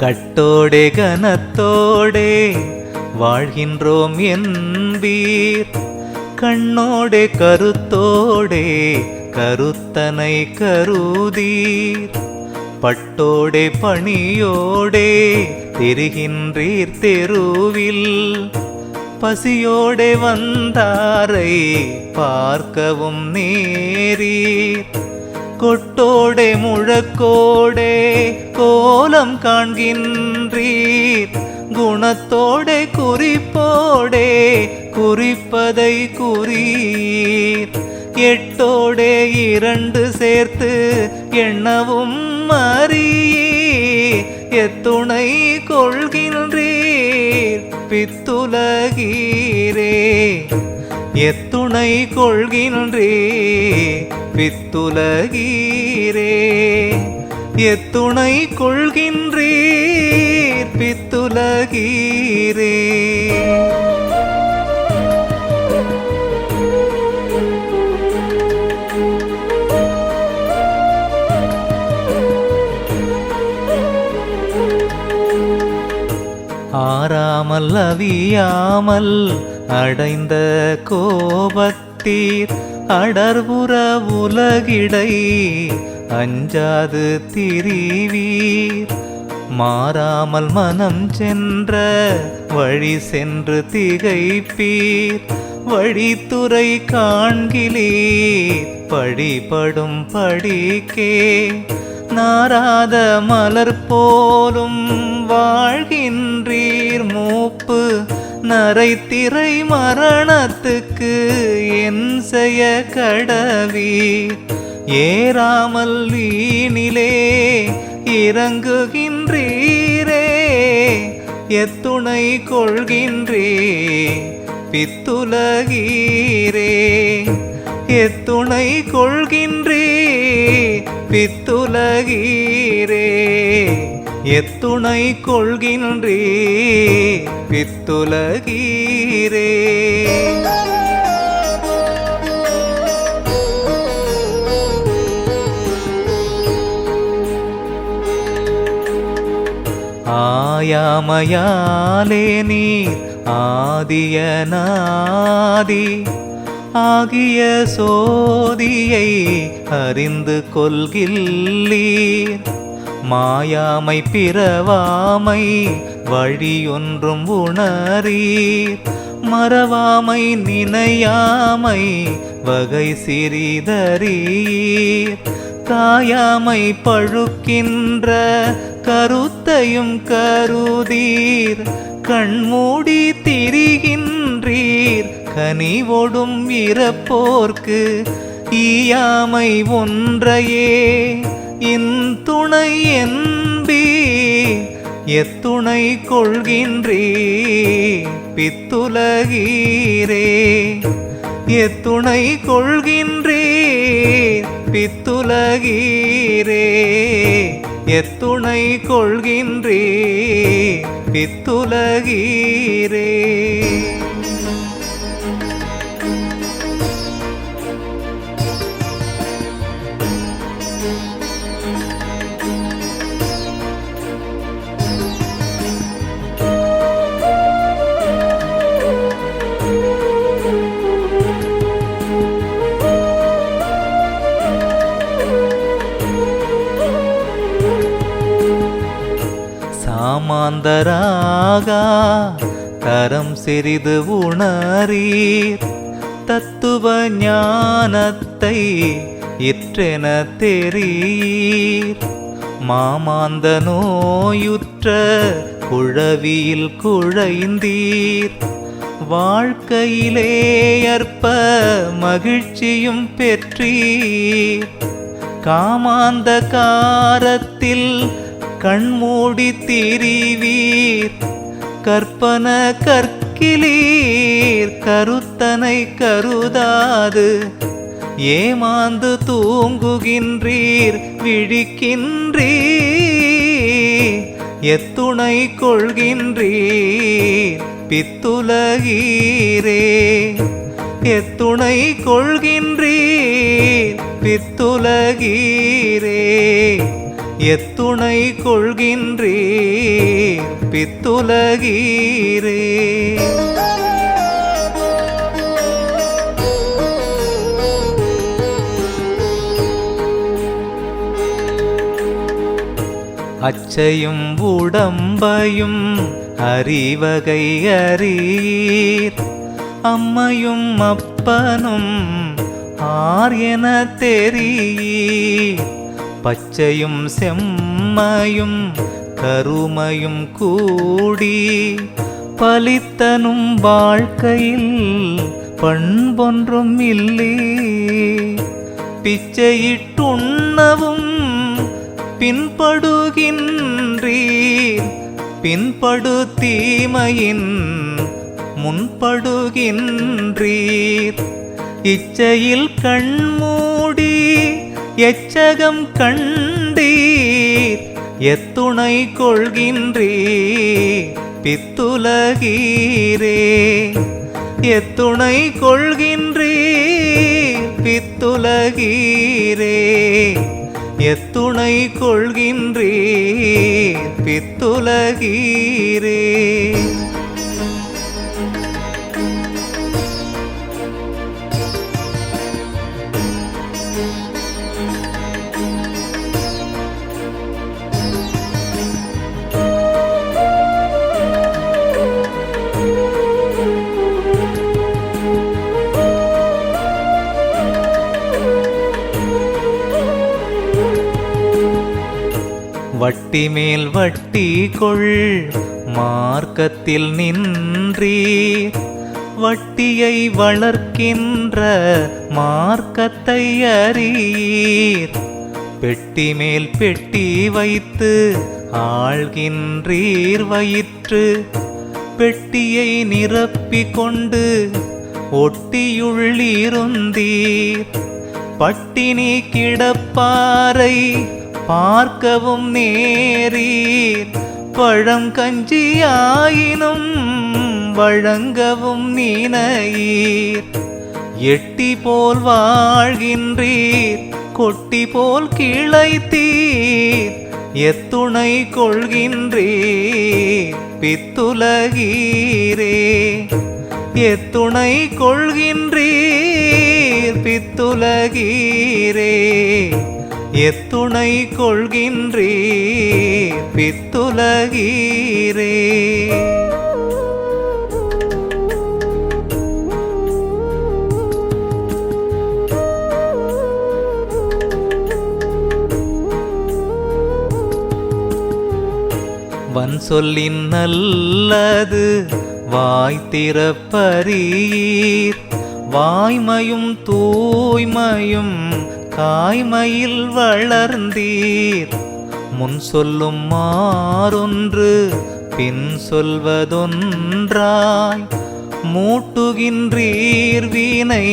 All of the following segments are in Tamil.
கட்டோடே கனத்தோடே வாழ்கின்றோம் என்பீர். கண்ணோடே கருத்தோடே கருத்தனை கருதீர். பட்டோடே பணியோடே திரிகின்றீர் தெருவில். பசியோடே வந்தாரை பார்க்கவும் நேரீர். கொட்டோடே முழக்கோடே கோலம் காண்கின்றீர். குணத்தோடே குறிப்போடே குறிப்பதை குறியீர். எட்டோடே இரண்டு சேர்த்து எண்ணவும் அறியீர். எத்துணை கொள்கின்றீர் பித்துலகீரே. எத்துணை கொள்கின்றீர் பித்துலகீரே. எத்துணை கொள்கின்றீர் பித்துலகீரே. ஆறாமல் அவியாமல் அடைந்த கோபத்தீர். அடர்புற உலகிடை அஞ்சாது திரிவீர். மாறாமல் மனம் சென்ற வழி சென்று திகைப்பீர். வழித்துறை காண்கிலீர் படிபடும் படிக்கே. நாராத மலர் போலும் வாழ்கின்றீர் மூப்பு. நரைத்திரை மரணத்துக்கு என் செய்ய கடவீர். ஏறாமல் வீணிலே இறங்குகின்றீரே. எத்துணை கொள்கின்றீர் பித்துலகீரே. எத்துணை கொள்கின்றீர் பித்துலகீரே. எத்துணை கொள்கின்றீர் பித்துலகீரே. ஆயாமையாலே நீர் ஆதியனாதி ஆகிய சோதியை அறிந்து கொள்கில்லீர். மாயாமை பிறவாமை வழியொன்றும் உணரீர். மறவாமை நினையாமை வகை சிறிதறீர். காயாமை பழுக்கின்ற கருத்தையும் கருதீர். கண்மூடி திரிகின்றீர் கனிவொடும் இறப்போர்க்கு. ஈயாமை ஒன்றையே இன்துணை என்பீர். எத்துணை கொள்கின்றீர் பித்துலகீரே. எத்துணை கொள்கின்றீர் பித்துலகீரே. எத்துணை கொள்கின்றீர் பித்துலகீரே. சாமாந்தராகா தரம் சிறிது உணரீர். தத்துவ ஞானத்தை இற்றென தெரியீர். மாமாந்த நோயுற்ற குழவியில் குழைந்தீர். வாழ்க்கையிலே அற்ப மகிழ்ச்சியும் பெற்றீர். காமாந்த காரத்தில் கண்மூடி திரிவீர். கற்பன கற்கிலீர் கருத்தனை கருதாது. ஏமாந்து தூங்குகின்றீர் விழிக்கின்றீர். எத்துணை கொள்கின்றீர் பித்துலகீரே. எத்துணை கொள்கின்றீர் பித்துலகீரே. எத்துணை கொள்கின்றீர் பித்துலகீரே. அச்சையும் உடம்பையும் அறிவகை அறியீர். அம்மையும் அப்பனும் ஆர் என தெரியீர். பச்சையும் செம்மையும் கருமையும் கூடி பலித்தனும் வாழ்க்கையில் பண்பொன்றும் இல்லே. பிச்சையிட்டுண்ணவும் பின்படுகின்றீர். பின்படு தீமையின் முன்படுகின்றீர். இச்சையில் கண்மூடி எச்சகம் கண்டீர். எத்துணை கொள்கின்றீர் பித்துலகீரே. எத்துணை கொள்கின்றீர் பித்துலகீரே. எத்துணை கொள்கின்றீர் பித்துலகீரே. வட்டி மேல் வட்டி கொள் மார்க்கத்தில் நின்றீர். வட்டியை வளர்க்கின்ற மார்க்கத்தை அறியீர். பெட்டி மேல் பெட்டி வைத்து ஆள்கின்றீர் வயிற்று. பெட்டியை நிரப்பிக் கொண்டு ஒட்டியுள்ளிருந்தீர். பட்டினி கிடப்பாரை பார்க்கவும் நேரீர். பழம் கஞ்சியாயினும் வழங்கவும் நினையீர். எட்டி போல் வாழ்கின்றீர். கொட்டி போல் கிளைத்தீர். எத்துணை கொள்கின்றீர் பித்துலகீரே. எத்துணை கொள்கின்றீர் பித்துலகீரே. எத்துணை கொள்கின்றீர் பித்துலகீரே. வன் சொல்லின் நல்லது வாய் திறப்பரீர். வாய்மையும் தூய்மையும் காய்மையில் வளர்ந்தீர். முன் சொல்லும் மாறொன்று பின் சொல்வதொன்றாய் மூட்டுகின்றீர் வீணை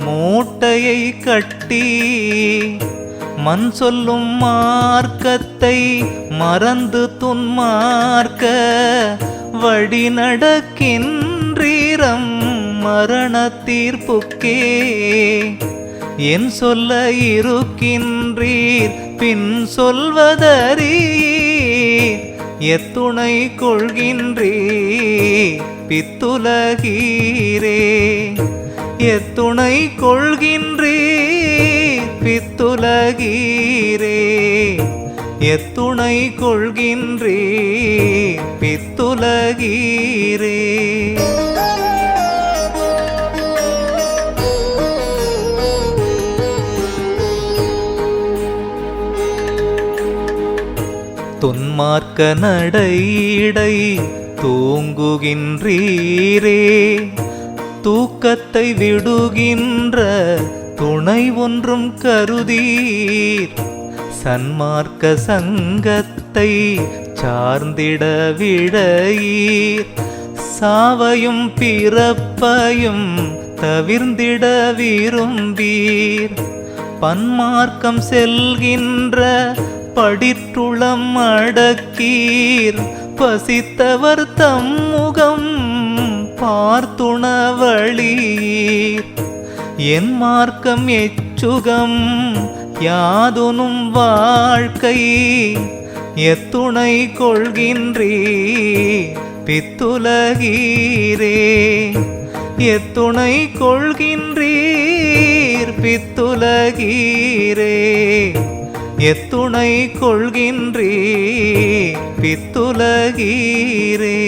மூட்டையை கட்டி. மண் சொல்லும் மார்க்கத்தை மறந்து துன்மார்க்க வழி நடக்கின்றீரம் மரண தீர்ப்புக்கே. என் சொல்ல இருக்கின்றீர் பின் சொல்வதறீர். எத்துணை கொள்கின்றீர் பித்துலகீரே. எத்துணை கொள்கின்றீர் பித்துலகீரே. எத்துணை கொள்கின்றீர் பித்துலகீரே. துன்மார்க்க நடையிடை தூங்குகின்றீரே. தூக்கத்தை விடுகின்ற துணை ஒன்றும் கருதீர். சன்மார்க்க சங்கத்தை சார்ந்திட விடையீர். சாவையும் பிறப்பையும் தவிர்ந்திட விரும்பீர். பன்மார்க்கம் செல்கின்ற படிற்றுளம் அடக்கீர். பசித்தவர் தம் முகம் பார்த்துணவளீர். என் மார்க்கம் எச்சுகம் யாதுனும் வாழ்க்கை எத்துணை கொள்கின்றீர் பித்துலகீரே. எத்துணை கொள்கின்றீர் பித்துலகீரே. எத்துணை கொள்கின்றீர் பித்துலகீரே.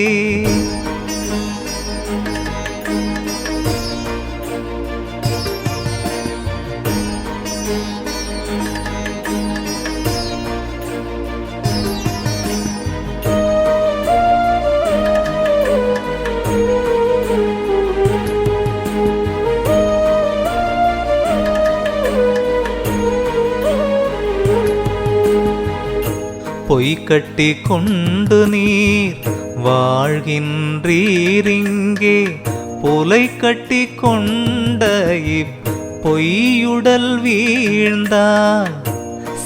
பொய் கட்டி கொண்டு நீர் வாழ்கின்றீரிங்கே. புலை கட்டி கொண்ட பொய்யுடல் வீழ்ந்தால்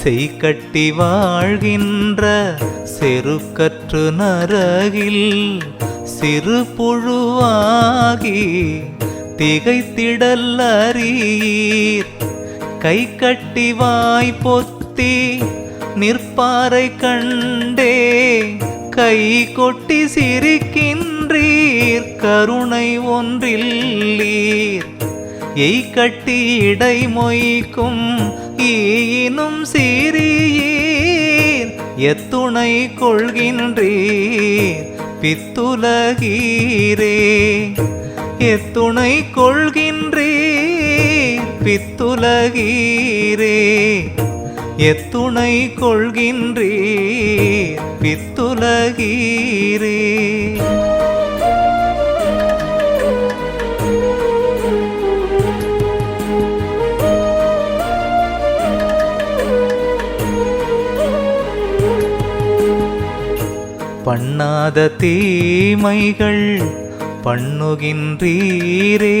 செய்கட்டி வாழ்கின்ற செருக்கற்று நரகில் சிறு புழுவாகி திகைத்திடல் அறியீர். கை கட்டி வாய் பொத்தி நிற்பாரை கண்டே கை கொட்டி சிரிக்கின்றீர் கருணை ஒன்றில்லீர். எய் கட்டி இடை மொய்க்கும் ஈயினும் சிறியீர். எத்துணை கொள்கின்றீர் பித்துலகீரே. எத்துணை கொள்கின்றீர் பித்துலகீரே. எத்துணை கொள்கின்றீர் பித்துலகீரே. பண்ணாத தீமைகள் பண்ணுகின்றீரே.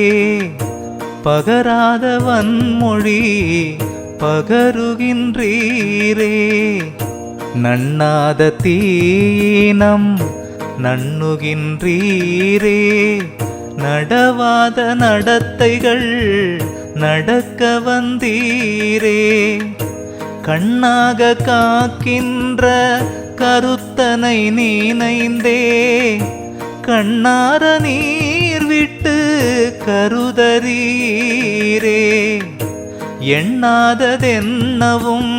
பகராத வன்மொழி பகருகின்றீரே. நண்ணாத தீனம் நண்ணுகின்றீரே. நடவாத நடத்தைகள் நடக்க வந்தீரே. கண்ணாக காக்கின்ற கருத்தனை நீனைந்தே கண்ணார நீர் விட்டு கருதரீரே. எண்ணாததென்னவும்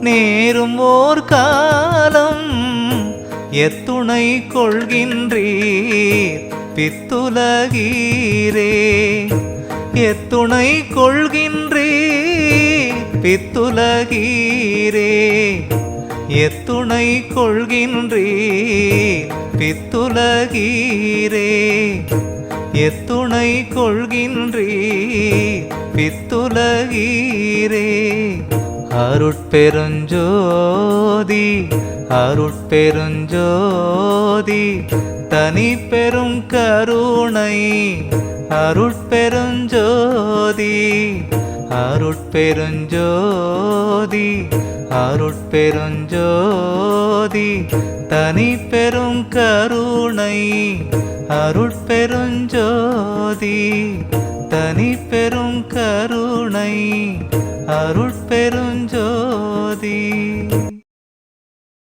நேரும் ஓர் காலம் எத்துணை கொள்கின்றீர் பித்துலகீரே. எத்துணை கொள்கின்றீர் பித்துலகீரே. எத்துணை கொள்கின்றீர் பித்துலகீரே. எத்துணை கொள்கின்றீர் பித்துலகீரே. அருட்பெருஞ்சோதி அருட்பெருஞ்சோதி தனி பெரும் கருணை அருட்பெருஞ்சோதி அருட்பெருஞ்சோதி அருட்பெருஞ்சோதி தனி பெரும் கருணை அருட்பெருஞ்சோதி தனி பெரும் கருணை அருட்பெருஞ்சோதி.